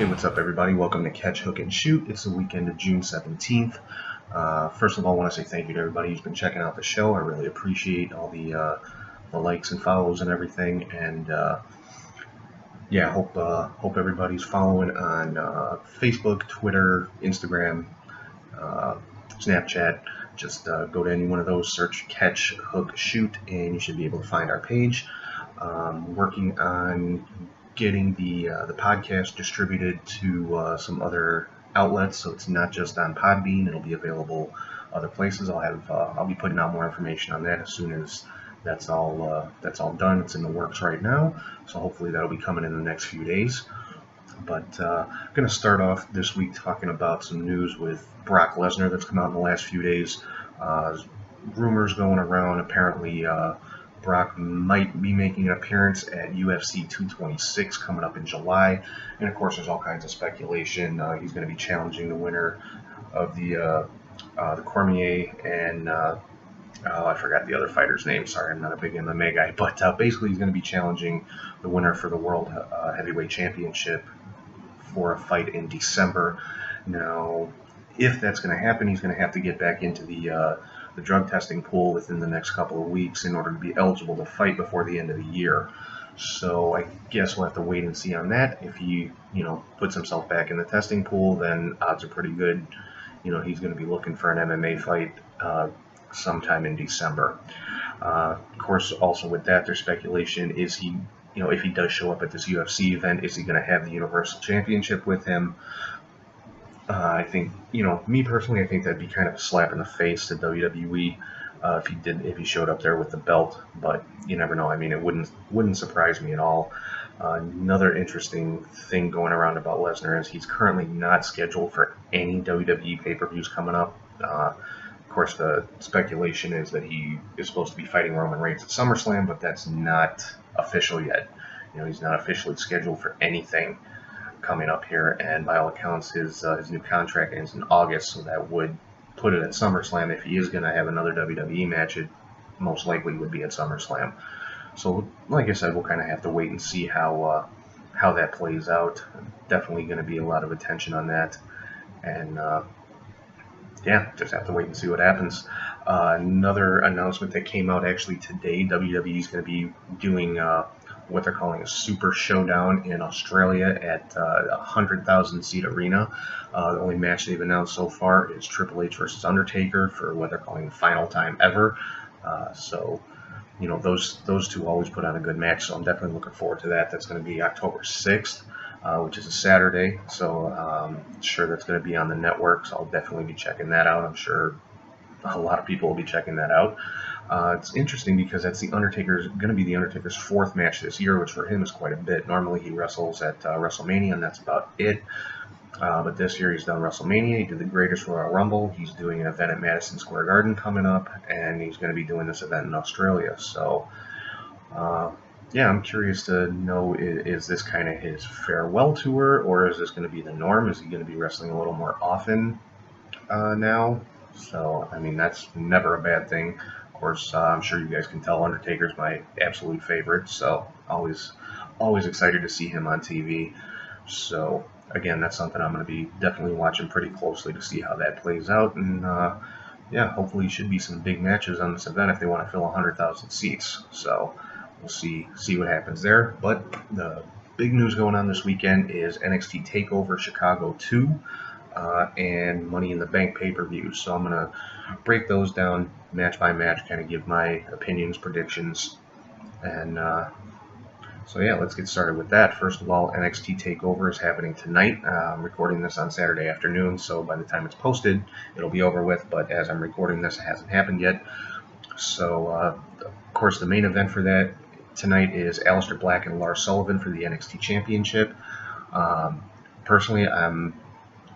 Hey, what's up, everybody? Welcome to Catch, Hook, and Shoot. It's the weekend of June 17th. First of all, I want to say thank you to everybody who's been checking out the show. I really appreciate all the likes and follows and everything. And yeah, hope everybody's following on Facebook, Twitter, Instagram, Snapchat. Just go to any one of those, search Catch, Hook, Shoot, and you should be able to find our page. Working on getting the podcast distributed to some other outlets, so it's not just on Podbean. It'll be available other places. I'll be putting out more information on that as soon as that's all done. It's in the works right now, so hopefully that'll be coming in the next few days. But I'm going to start off this week talking about some news with Brock Lesnar that's come out in the last few days. Rumors going around, apparently Brock might be making an appearance at UFC 226 coming up in July. And of course, there's all kinds of speculation. He's going to be challenging the winner of the Cormier and I forgot the other fighter's name. Sorry, I'm not a big MMA guy. But basically, he's going to be challenging the winner for the World Heavyweight Championship for a fight in December. Now, if that's going to happen, he's going to have to get back into the drug testing pool within the next couple of weeks in order to be eligible to fight before the end of the year. So I guess we'll have to wait and see on that. If he, puts himself back in the testing pool, then odds are pretty good. He's going to be looking for an MMA fight sometime in December. Of course, also with that, there's speculation: is he, if he does show up at this UFC event, is he going to have the Universal Championship with him? I think, me personally, I think that'd be kind of a slap in the face to WWE if he showed up there with the belt. But you never know. I mean, it wouldn't surprise me at all. Another interesting thing going around about Lesnar is he's currently not scheduled for any WWE pay-per-views coming up. Of course, the speculation is that he is supposed to be fighting Roman Reigns at SummerSlam, but that's not official yet. He's not officially scheduled for anything coming up here, and by all accounts, his new contract ends in August, so that would put it at SummerSlam. If he is going to have another WWE match, it most likely would be at SummerSlam. So, like I said, we'll kind of have to wait and see how that plays out. Definitely going to be a lot of attention on that, and yeah, just have to wait and see what happens. Another announcement that came out actually today: WWE is going to be doing what they're calling a Super Showdown in Australia at a 100,000 seat arena. The only match they've announced so far is Triple H versus Undertaker for what they're calling the final time ever. So those two always put on a good match, so I'm definitely looking forward to that. That's going to be October 6th, which is a Saturday, so I'm sure that's going to be on the network, so I'll definitely be checking that out. I'm sure a lot of people will be checking that out. It's interesting because that's going to be the Undertaker's fourth match this year, which for him is quite a bit. Normally he wrestles at WrestleMania, and that's about it. But this year he's done WrestleMania, he did the Greatest Royal Rumble, he's doing an event at Madison Square Garden coming up, and he's going to be doing this event in Australia. So, yeah, I'm curious to know, is this kind of his farewell tour, or is this going to be the norm? Is he going to be wrestling a little more often now? So, I mean, that's never a bad thing. Of course, I'm sure you guys can tell Undertaker's my absolute favorite, so always excited to see him on TV. So, again, that's something I'm going to be definitely watching pretty closely to see how that plays out. And, yeah, hopefully should be some big matches on this event if they want to fill 100,000 seats. So, we'll see what happens there. But the big news going on this weekend is NXT Takeover Chicago 2. And Money in the Bank pay-per-views. So I'm going to break those down match by match, kind of give my opinions, predictions, and so yeah, let's get started with that. First of all, NXT TakeOver is happening tonight. I'm recording this on Saturday afternoon, so by the time it's posted, it'll be over with, but as I'm recording this, it hasn't happened yet. So, of course, the main event for that tonight is Aleister Black and Lars Sullivan for the NXT Championship. Personally, I'm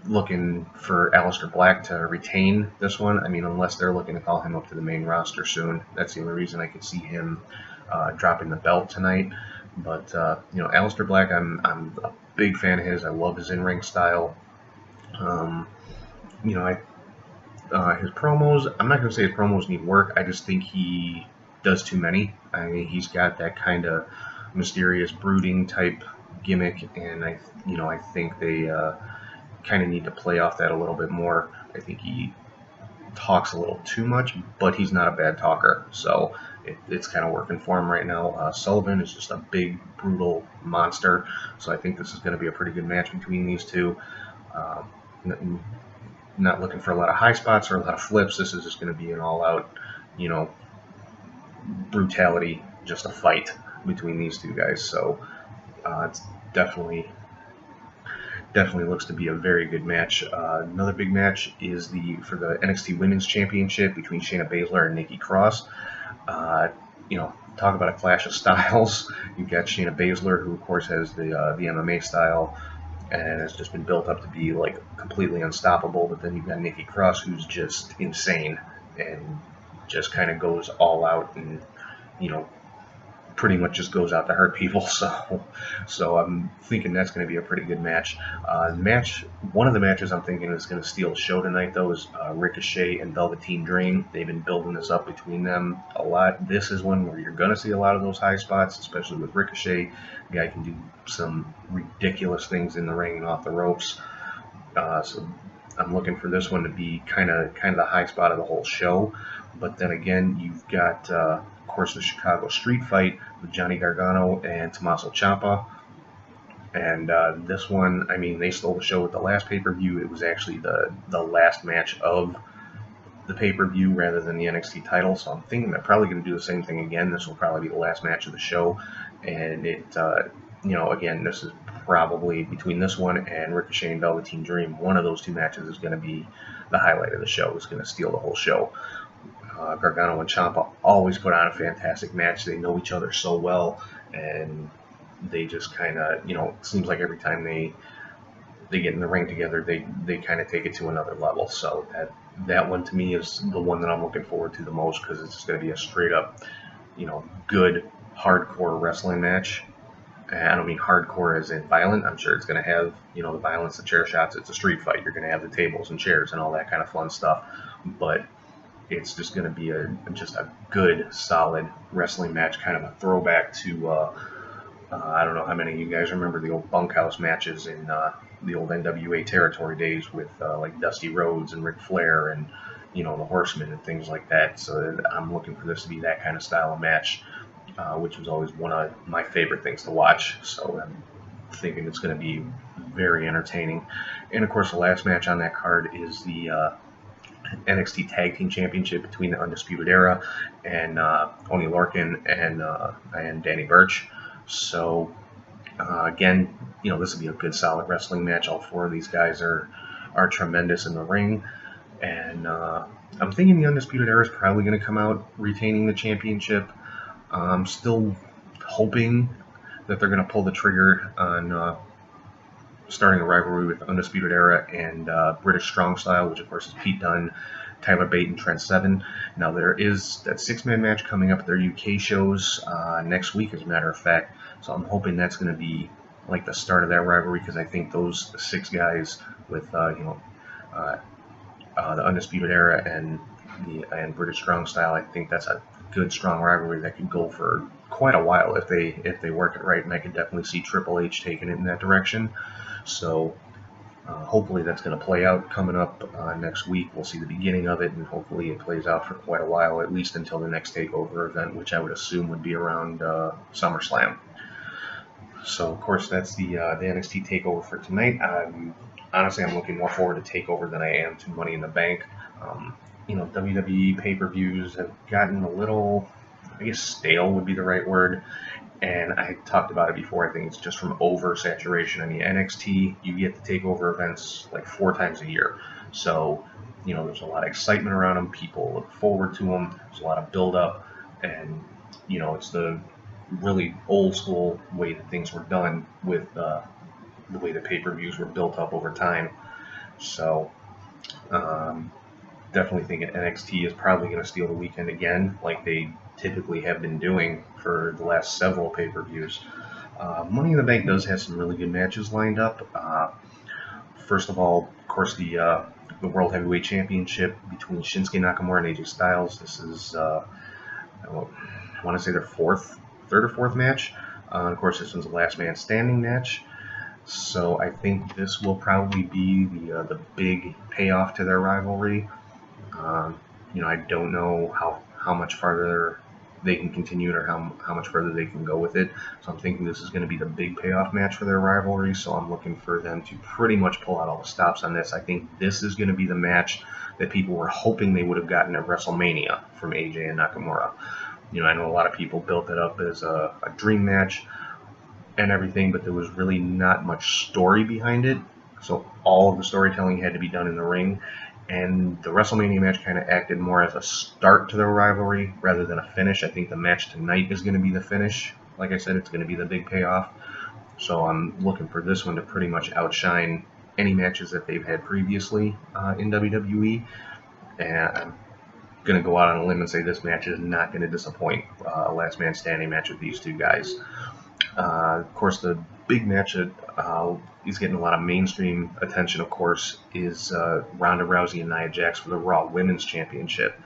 looking for Aleister Black to retain this one. I mean, unless they're looking to call him up to the main roster soon. That's the only reason I could see him dropping the belt tonight. But Aleister Black, I'm a big fan of his. I love his in-ring style. His promos, I'm not going to say his promos need work. I just think he does too many. I mean, he's got that kind of mysterious, brooding type gimmick, and I think they kind of need to play off that a little bit more. I think he talks a little too much, but he's not a bad talker, so it's kind of working for him right now. Sullivan is just a big, brutal monster, so I think this is going to be a pretty good match between these two. Not looking for a lot of high spots or a lot of flips. This is just going to be an all-out, brutality, just a fight between these two guys. So it's definitely looks to be a very good match. Another big match is for the NXT Women's Championship between Shayna Baszler and Nikki Cross. Talk about a clash of styles. You've got Shayna Baszler, who of course has the MMA style and has just been built up to be like completely unstoppable. But then you've got Nikki Cross, who's just insane and just kind of goes all out and pretty much just goes out to hurt people. So I'm thinking that's going to be a pretty good match. One of the matches I'm thinking is going to steal the show tonight, though, is Ricochet and Velveteen Dream. They've been building this up between them a lot. This is one where you're going to see a lot of those high spots, especially with Ricochet. The guy can do some ridiculous things in the ring and off the ropes. So I'm looking for this one to be kind of the high spot of the whole show. But then again, you've got, of course, the Chicago Street Fight with Johnny Gargano and Tommaso Ciampa. And this one, I mean, they stole the show with the last pay-per-view. It was actually the last match of the pay-per-view rather than the NXT title. So I'm thinking they're probably going to do the same thing again. This will probably be the last match of the show. And again, this is probably between this one and Ricochet and Velveteen Dream. One of those two matches is going to be the highlight of the show. It's going to steal the whole show. Gargano and Ciampa always put on a fantastic match. They know each other so well, and they just kind of, it seems like every time they get in the ring together, they kind of take it to another level. So that one to me is the one that I'm looking forward to the most, because it's just going to be a straight up, good hardcore wrestling match. And I don't mean hardcore as in violent. I'm sure it's going to have, the violence, the chair shots. It's a street fight. You're going to have the tables and chairs and all that kind of fun stuff. But it's just going to be just a good, solid wrestling match, kind of a throwback to, I don't know how many of you guys remember the old bunkhouse matches in the old NWA territory days with like Dusty Rhodes and Ric Flair and, the Horsemen and things like that. So I'm looking for this to be that kind of style of match, which was always one of my favorite things to watch. So I'm thinking it's going to be very entertaining. And of course, the last match on that card is the NXT Tag Team Championship between the Undisputed Era and Oney Lorcan and Danny Burch. So again, this will be a good, solid wrestling match. All four of these guys are tremendous in the ring, and I'm thinking the Undisputed Era is probably going to come out retaining the championship. I'm still hoping that they're going to pull the trigger on starting a rivalry with Undisputed Era and British Strong Style, which of course is Pete Dunne, Tyler Bate, and Trent Seven. Now there is that 6-man match coming up at their UK shows next week, as a matter of fact. So I'm hoping that's going to be like the start of that rivalry, because I think those 6 guys with the Undisputed Era and British Strong Style, I think that's a good, strong rivalry that could go for quite a while if they work it right, and I could definitely see Triple H taking it in that direction. So hopefully that's going to play out coming up next week. We'll see the beginning of it, and hopefully it plays out for quite a while, at least until the next Takeover event, which I would assume would be around SummerSlam. So of course that's the NXT Takeover for tonight. Honestly, I'm looking more forward to Takeover than I am to Money in the Bank. WWE pay-per-views have gotten a little, I guess stale would be the right word. And I talked about it before. I think it's just from oversaturation. I mean, NXT, you get the Takeover events like 4 times a year. So, there's a lot of excitement around them. People look forward to them. There's a lot of build-up. And, it's the really old-school way that things were done with the way the pay-per-views were built up over time. So, definitely think NXT is probably going to steal the weekend again, like they typically have been doing for the last several pay-per-views. Money in the Bank does have some really good matches lined up. First of all, of course, the World Heavyweight Championship between Shinsuke Nakamura and AJ Styles. This is, I want to say their third or fourth match. Of course, this one's a last man standing match. So I think this will probably be the big payoff to their rivalry. I don't know how much farther they can continue it or how much further they can go with it. So I'm thinking this is going to be the big payoff match for their rivalry. So I'm looking for them to pretty much pull out all the stops on this. I think this is going to be the match that people were hoping they would have gotten at WrestleMania from AJ and Nakamura. I know a lot of people built it up as a dream match and everything, but there was really not much story behind it. So all of the storytelling had to be done in the ring, and the WrestleMania match kind of acted more as a start to the rivalry rather than a finish. I think the match tonight is going to be the finish. Like I said, it's going to be the big payoff. So I'm looking for this one to pretty much outshine any matches that they've had previously in WWE. And I'm going to go out on a limb and say this match is not going to disappoint. A last man standing match with these two guys. Of course, the big match that is getting a lot of mainstream attention, of course, is Ronda Rousey and Nia Jax for the Raw Women's Championship.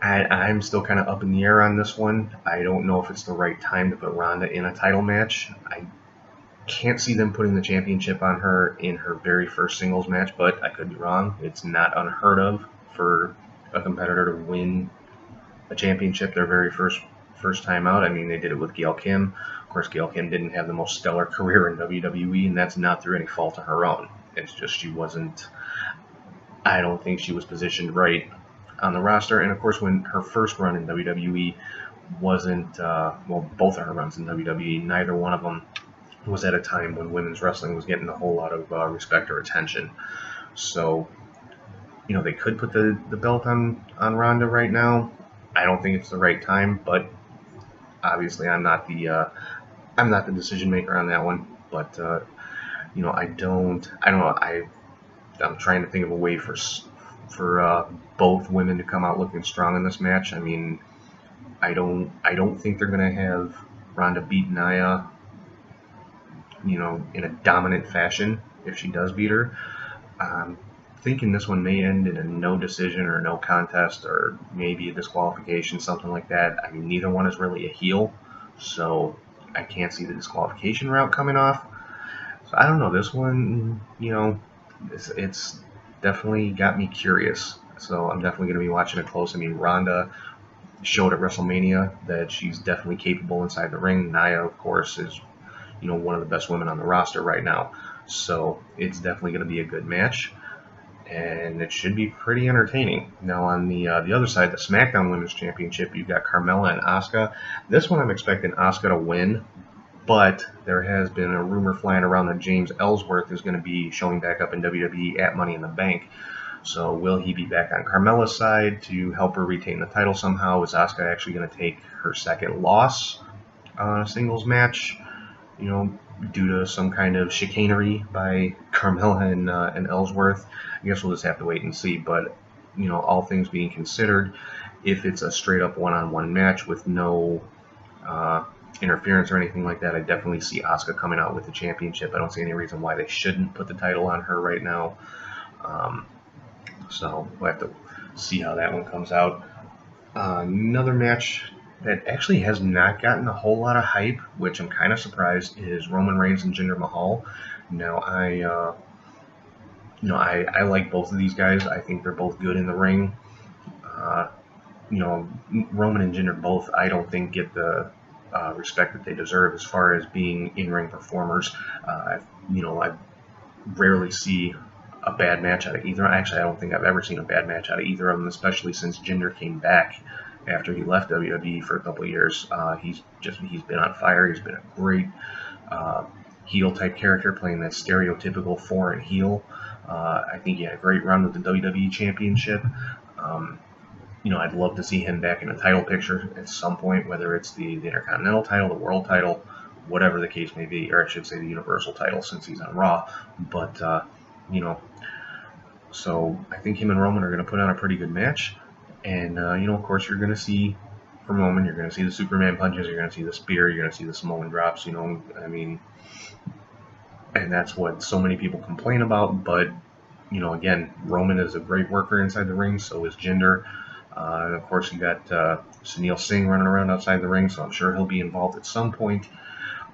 I'm still kind of up in the air on this one. I don't know if it's the right time to put Ronda in a title match. I can't see them putting the championship on her in her very first singles match, but I could be wrong. It's not unheard of for a competitor to win a championship their very first time out. I mean, they did it with Gail Kim. Of course, Gail Kim didn't have the most stellar career in WWE, and that's not through any fault of her own. It's just I don't think she was positioned right on the roster. And of course, when her first run in WWE wasn't, both of her runs in WWE, neither one of them was at a time when women's wrestling was getting a whole lot of respect or attention. So, they could put the belt on Ronda right now. I don't think it's the right time, but obviously I'm not the decision maker on that one. But I'm trying to think of a way for both women to come out looking strong in this match. I mean, I don't think they're gonna have Ronda beat Nia, in a dominant fashion if she does beat her. Thinking this one may end in a no decision or no contest or maybe a disqualification, something like that. I mean, neither one is really a heel, so I can't see the disqualification route coming off. So I don't know. This one, it's definitely got me curious. So I'm definitely going to be watching it close. I mean, Ronda showed at WrestleMania that she's definitely capable inside the ring. Nia, of course, is one of the best women on the roster right now. So it's definitely going to be a good match, and it should be pretty entertaining. Now on the other side, the SmackDown Women's Championship, you've got Carmella and Asuka. This one I'm expecting Asuka to win, but there has been a rumor flying around that James Ellsworth is going to be showing back up in WWE at Money in the Bank. So will he be back on Carmella's side to help her retain the title somehow? Is Asuka actually going to take her second loss on a singles match, due to some kind of chicanery by Carmella and Ellsworth? I guess we'll just have to wait and see. But, all things being considered, if it's a straight-up one-on-one match with no interference or anything like that, I definitely see Asuka coming out with the championship. I don't see any reason why they shouldn't put the title on her right now. So we'll have to see how that one comes out. Another match that actually has not gotten a whole lot of hype, which I'm kind of surprised, is Roman Reigns and Jinder Mahal. Now, I like both of these guys. I think they're both good in the ring. Roman and Jinder both, I don't think, get the respect that they deserve as far as being in-ring performers. I rarely see a bad match out of either. Actually, I don't think I've ever seen a bad match out of either of them, especially since Jinder came back after he left WWE for a couple of years. He's been on fire. He's been a great heel type character, playing that stereotypical foreign heel. I think he had a great run with the WWE Championship. I'd love to see him back in a title picture at some point, whether it's the Intercontinental title, the World title, whatever the case may be, or I should say the Universal title since he's on Raw. But, so I think him and Roman are going to put on a pretty good match. And, of course, you're going to see, from Roman, you're going to see the Superman punches, you're going to see the spear, you're going to see the Samoan drops, and that's what so many people complain about. But, again, Roman is a great worker inside the ring, so is Jinder. And of course, you got Sunil Singh running around outside the ring, so I'm sure he'll be involved at some point.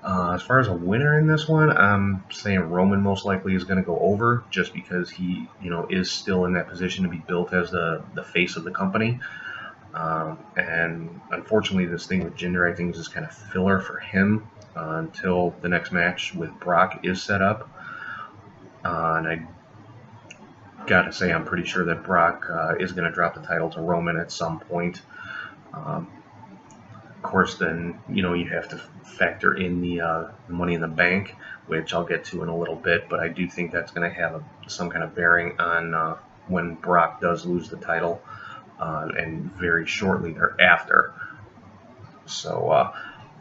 As far as a winner in this one, I'm saying Roman most likely is going to go over, just because he, is still in that position to be built as the face of the company. And unfortunately, this thing with Jinder, I think, is just kind of filler for him until the next match with Brock is set up. And I gotta say, I'm pretty sure that Brock is going to drop the title to Roman at some point. Of course, then you have to factor in the Money in the Bank, which I'll get to in a little bit. But I do think that's going to have some kind of bearing on when Brock does lose the title, and very shortly thereafter. So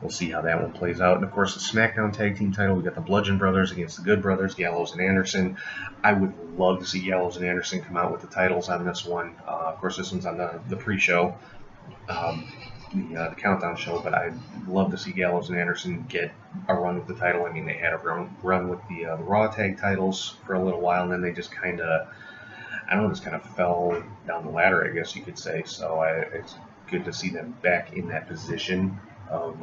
we'll see how that one plays out. And of course, the SmackDown Tag Team title, we got the Bludgeon Brothers against the Good Brothers, Gallows and Anderson. I would love to see Gallows and Anderson come out with the titles on this one. Of course, this one's on the pre-show, the countdown show, but I'd love to see Gallows and Anderson get a run with the title. I mean, they had a run with the Raw Tag titles for a little while, and then they just kind of, just kind of fell down the ladder, I guess you could say. So it's good to see them back in that position of,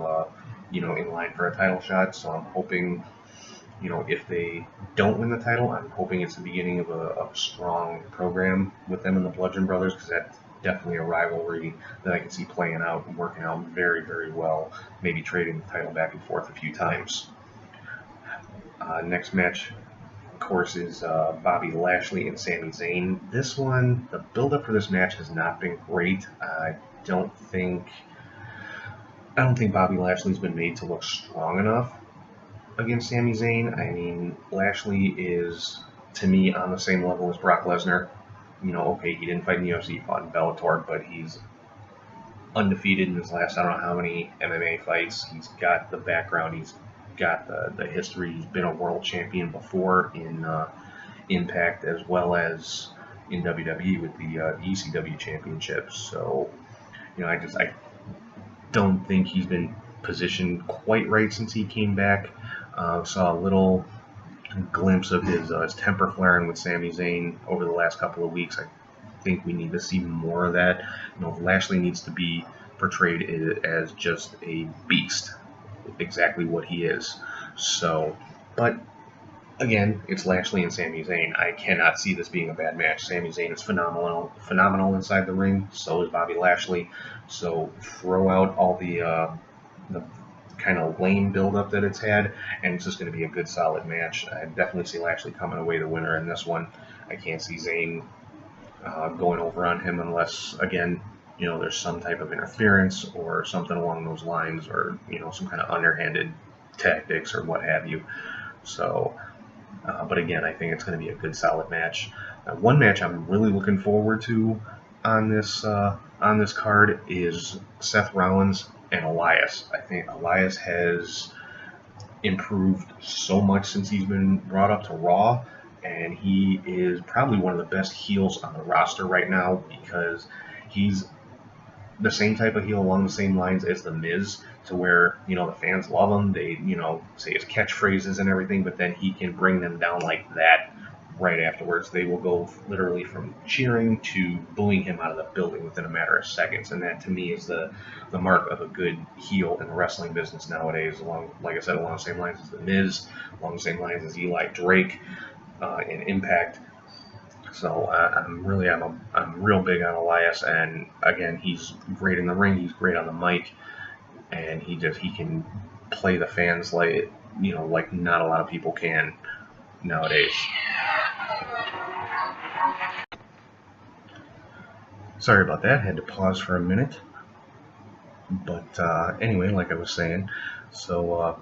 in line for a title shot. So I'm hoping, if they don't win the title, I'm hoping it's the beginning of a strong program with them and the Bludgeon Brothers, because that's definitely a rivalry that I can see playing out and working out very, very well, maybe trading the title back and forth a few times. Next match, of course, is Bobby Lashley and Sami Zayn. This one, the build-up for this match has not been great. I don't think Bobby Lashley's been made to look strong enough against Sami Zayn. I mean, Lashley is, to me, on the same level as Brock Lesnar. Okay, he didn't fight in the UFC, he fought in Bellator, but he's undefeated in his last, I don't know how many MMA fights. He's got the background, he's got the history. He's been a world champion before in Impact, as well as in WWE with the ECW championship. So, I don't think he's been positioned quite right since he came back. Saw a little glimpse of his temper flaring with Sami Zayn over the last couple of weeks. I think we need to see more of that. Lashley needs to be portrayed as just a beast, exactly what he is. So, but again, it's Lashley and Sami Zayn. I cannot see this being a bad match. Sami Zayn is phenomenal inside the ring. So is Bobby Lashley. So throw out all the kind of lame build-up that it's had, and it's just going to be a good, solid match. I definitely see Lashley coming away the winner in this one. I can't see Zayn going over on him unless, again, there's some type of interference or something along those lines, or, some kind of underhanded tactics or what have you. So, but again, I think it's going to be a good, solid match. One match I'm really looking forward to on this card is Seth Rollins and Elias. I think Elias has improved so much since he's been brought up to Raw, and he is probably one of the best heels on the roster right now, because he's the same type of heel along the same lines as The Miz, to where, the fans love him. They, say his catchphrases and everything, but then he can bring them down like that right afterwards. They will go literally from cheering to booing him out of the building within a matter of seconds, and that to me is the mark of a good heel in the wrestling business nowadays. Like I said, along the same lines as The Miz, along the same lines as Eli Drake in Impact. So I'm real big on Elias, and again, he's great in the ring, he's great on the mic, and he can play the fans like not a lot of people can nowadays. Sorry about that, had to pause for a minute. But anyway, like I was saying, so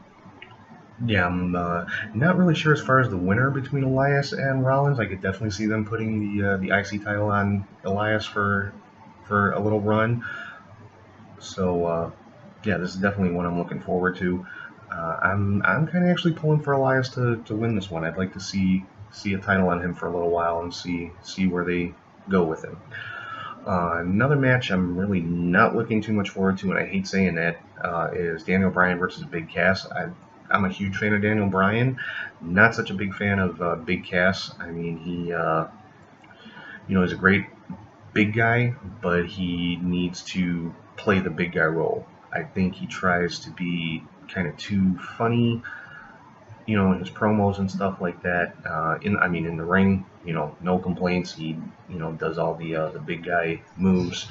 yeah, I'm not really sure as far as the winner between Elias and Rollins. I could definitely see them putting the IC title on Elias for a little run. So yeah, this is definitely one I'm looking forward to. I'm kind of actually pulling for Elias to win this one. I'd like to see a title on him for a little while and see where they go with him. Another match I'm really not looking too much forward to, and I hate saying that, is Daniel Bryan versus Big Cass. I'm a huge fan of Daniel Bryan, not such a big fan of Big Cass. I mean, he, he's a great big guy, but he needs to play the big guy role. I think he tries to be kind of too funny, in his promos and stuff like that. In the ring, no complaints. He, does all the big guy moves,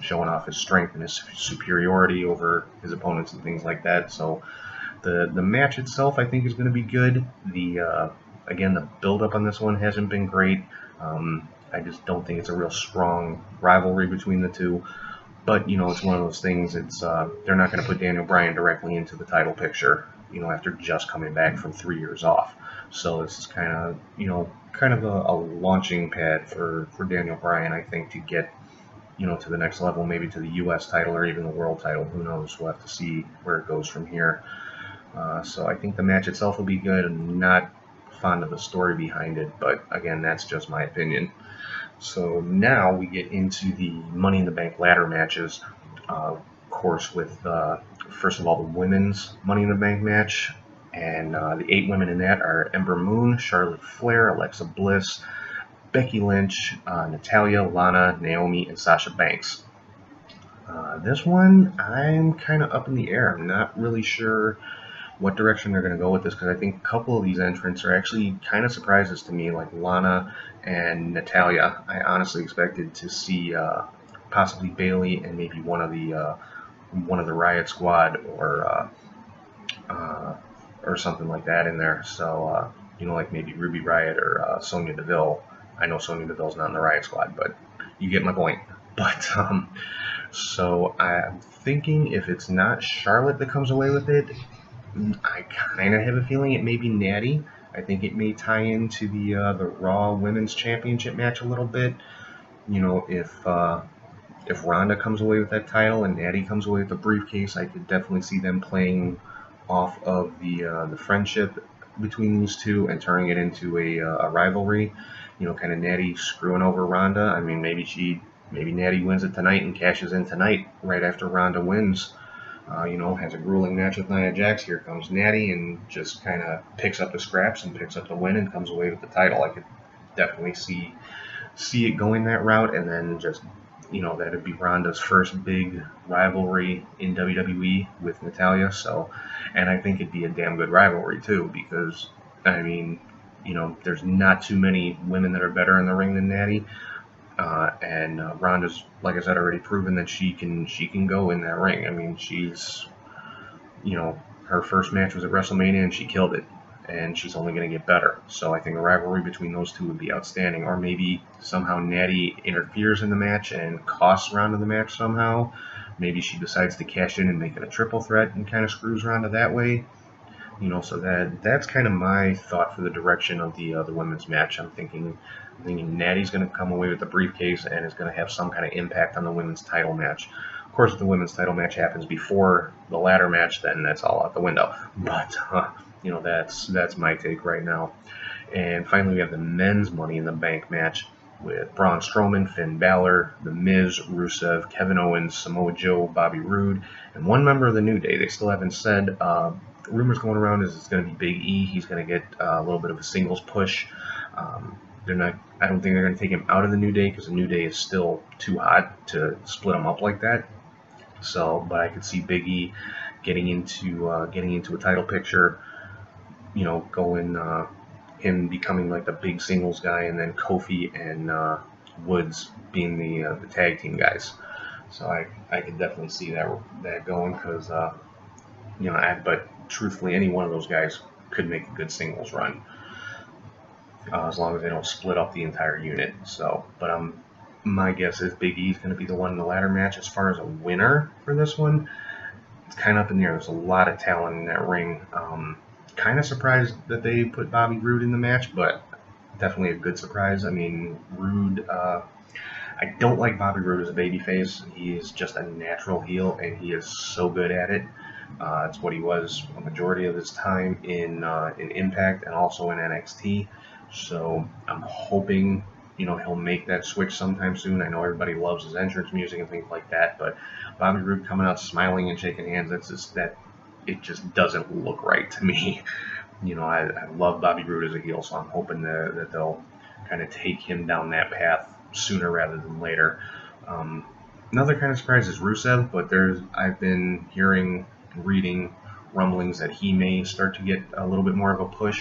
showing off his strength and his superiority over his opponents and things like that. So the match itself, I think, is going to be good. Again, the build up on this one hasn't been great. I just don't think it's a real strong rivalry between the two. But it's one of those things. It's they're not going to put Daniel Bryan directly into the title picture, after just coming back from 3 years off. So this is kind of a launching pad for Daniel Bryan, I think, to get to the next level, maybe to the U.S. title or even the world title. Who knows? We'll have to see where it goes from here. So I think the match itself will be good. I'm not fond of the story behind it, but again, that's just my opinion. So now we get into the Money in the Bank ladder matches. Of course, with first of all the women's Money in the Bank match, and the 8 women in that are Ember Moon, Charlotte Flair, Alexa Bliss, Becky Lynch, Natalya, Lana, Naomi, and Sasha Banks. This one, I'm kind of up in the air. I'm not really sure what direction they're going to go with this, because I think a couple of these entrants are actually kind of surprises to me, like Lana and Natalya. I honestly expected to see possibly Bayley and maybe one of the Riot Squad or something like that in there. So like maybe Ruby Riot or Sonya Deville. I know Sonya Deville's not in the Riot Squad, but you get my point. But so I'm thinking if it's not Charlotte that comes away with it, I kind of have a feeling it may be Natty. I think it may tie into the Raw Women's Championship match a little bit. If Ronda comes away with that title and Natty comes away with the briefcase, I could definitely see them playing off of the friendship between these two and turning it into a rivalry. Kind of Natty screwing over Ronda. I mean, maybe Natty wins it tonight and cashes in tonight right after Ronda wins. Has a grueling match with Nia Jax. Here comes Natty and just kind of picks up the scraps and picks up the win and comes away with the title. I could definitely see it going that route, and then just, that'd be Ronda's first big rivalry in WWE with Natalya. So, and I think it'd be a damn good rivalry too, because, I mean, there's not too many women that are better in the ring than Natty. And Ronda's, like I said, already proven that she can go in that ring. I mean, she's, her first match was at WrestleMania and she killed it, and she's only going to get better. So I think a rivalry between those two would be outstanding. Or maybe somehow Natty interferes in the match and costs Ronda the match somehow. Maybe she decides to cash in and make it a triple threat and kind of screws Ronda that way. So that's kind of my thought for the direction of the women's match. I'm thinking Natty's going to come away with the briefcase and is going to have some kind of impact on the women's title match. Of course, if the women's title match happens before the ladder match, then that's all out the window. But that's my take right now. And finally, we have the men's Money in the Bank match with Braun Strowman, Finn Balor, The Miz, Rusev, Kevin Owens, Samoa Joe, Bobby Roode, and one member of the New Day. They still haven't said. Rumors going around is it's going to be Big E. He's going to get a little bit of a singles push. I don't think they're going to take him out of the New Day, because the New Day is still too hot to split them up like that. So, but I could see Big E getting into a title picture. Him becoming like the big singles guy, and then Kofi and Woods being the tag team guys. So I could definitely see that going, because but truthfully, any one of those guys could make a good singles run, as long as they don't split up the entire unit. So, but my guess is Big E is going to be the one in the ladder match. As far as a winner for this one, it's kind of up in the air. There's a lot of talent in that ring. Kind of surprised that they put Bobby Roode in the match, but definitely a good surprise. I mean, Roode, I don't like Bobby Roode as a babyface. He is just a natural heel, and he is so good at it. It's what he was a majority of his time in Impact and also in NXT. So I'm hoping, he'll make that switch sometime soon. I know everybody loves his entrance music and things like that, but Bobby Roode coming out smiling and shaking hands, it just doesn't look right to me. I love Bobby Roode as a heel, so I'm hoping that they'll kind of take him down that path, sooner rather than later. Another kind of surprise is Rusev, but I've been reading rumblings that he may start to get a little bit more of a push,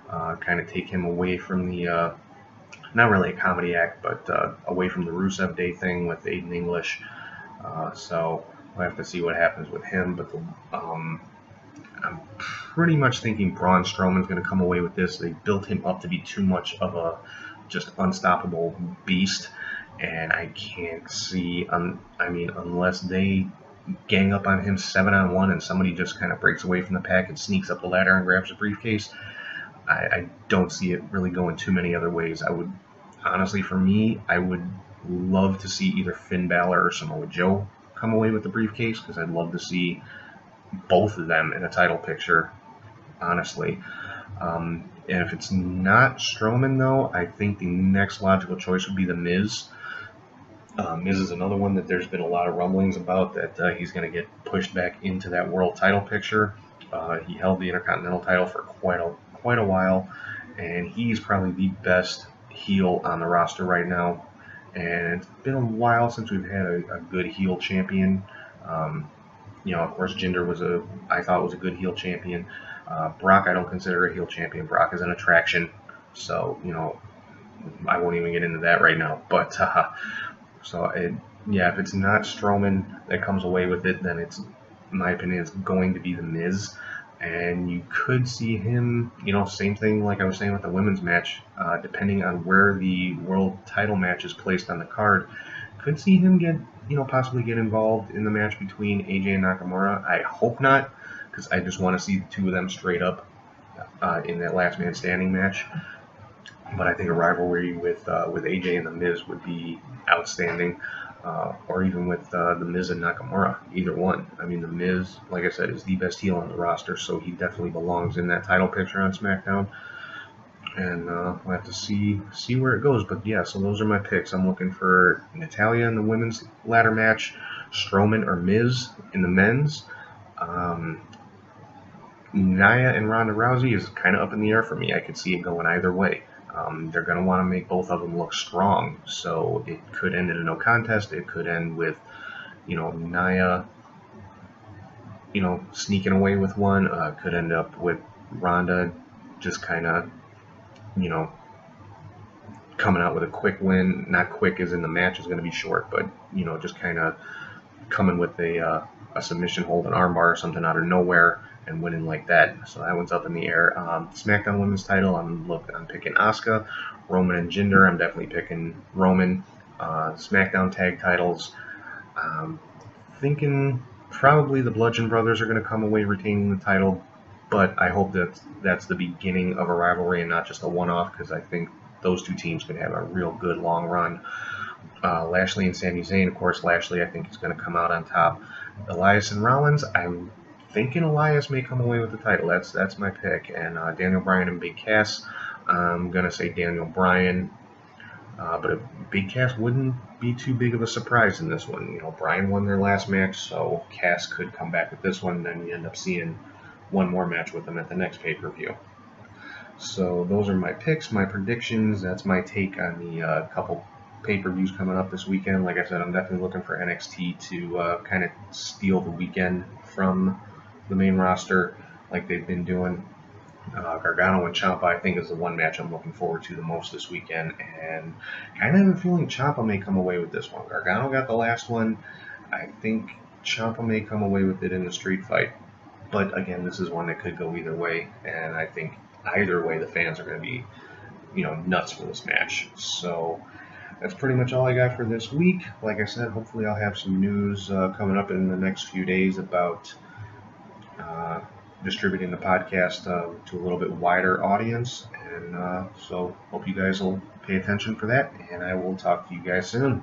kind of take him away from the not really a comedy act, but away from the Rusev Day thing with Aiden English. So we'll have to see what happens with him. But I'm pretty much thinking Braun Strowman's going to come away with this. They built him up to be too much of a just unstoppable beast, and I can't see. I mean, unless they gang up on him 7-on-1 and somebody just kind of breaks away from the pack and sneaks up the ladder and grabs a briefcase, I don't see it really going too many other ways. I would, honestly, for me, I would love to see either Finn Balor or Samoa Joe come away with the briefcase, because I'd love to see both of them in a title picture, honestly. And if it's not Strowman, though, I think the next logical choice would be The Miz. Miz is another one that there's been a lot of rumblings about, that he's going to get pushed back into that world title picture. He held the Intercontinental title for quite a while, and he's probably the best heel on the roster right now. And it's been a while since we've had a good heel champion. Of course, Jinder I thought was a good heel champion. Brock, I don't consider a heel champion. Brock is an attraction, so I won't even get into that right now. But if it's not Strowman that comes away with it, then it's, in my opinion, it's going to be The Miz. And you could see him, same thing like I was saying with the women's match, depending on where the world title match is placed on the card, could see him possibly get involved in the match between AJ and Nakamura. I hope not, because I just want to see the two of them straight up in that last man standing match. But I think a rivalry with AJ and The Miz would be outstanding. Or even with The Miz and Nakamura, either one. I mean, The Miz, like I said, is the best heel on the roster, so he definitely belongs in that title picture on SmackDown. And we'll have to see where it goes. But yeah, so those are my picks. I'm looking for Natalya in the women's ladder match, Strowman or Miz in the men's. Nia and Ronda Rousey is kind of up in the air for me. I could see it going either way. They're going to want to make both of them look strong, so it could end in a no contest. It could end with, Nia, sneaking away with one. Could end up with Ronda just kind of, coming out with a quick win. Not quick as in the match is going to be short, but, just kind of coming with a submission hold, an armbar or something out of nowhere, and winning like that. So that one's up in the air. SmackDown Women's title, I'm picking Asuka. Roman and Jinder, I'm definitely picking Roman. SmackDown tag titles, thinking probably the Bludgeon Brothers are going to come away retaining the title, but I hope that's the beginning of a rivalry and not just a one-off, because I think those two teams could have a real good long run. Lashley and Sami Zayn, of course, Lashley I think is going to come out on top. Elias and Rollins, I'm thinking Elias may come away with the title. That's my pick. And Daniel Bryan and Big Cass, I'm going to say Daniel Bryan. But Big Cass wouldn't be too big of a surprise in this one. Bryan won their last match, so Cass could come back with this one, and then you end up seeing one more match with them at the next pay-per-view. So those are my picks, my predictions. That's my take on the couple pay-per-views coming up this weekend. Like I said, I'm definitely looking for NXT to kind of steal the weekend from the main roster like they've been doing. Gargano and Ciampa, I think, is the one match I'm looking forward to the most this weekend, and kind of have a feeling Ciampa may come away with this one. Gargano got the last one. I think Ciampa may come away with it in the street fight, but again, this is one that could go either way, and I think either way the fans are going to be, nuts for this match. So that's pretty much all I got for this week. Like I said, hopefully I'll have some news coming up in the next few days about distributing the podcast to a little bit wider audience, and so hope you guys will pay attention for that, and I will talk to you guys soon.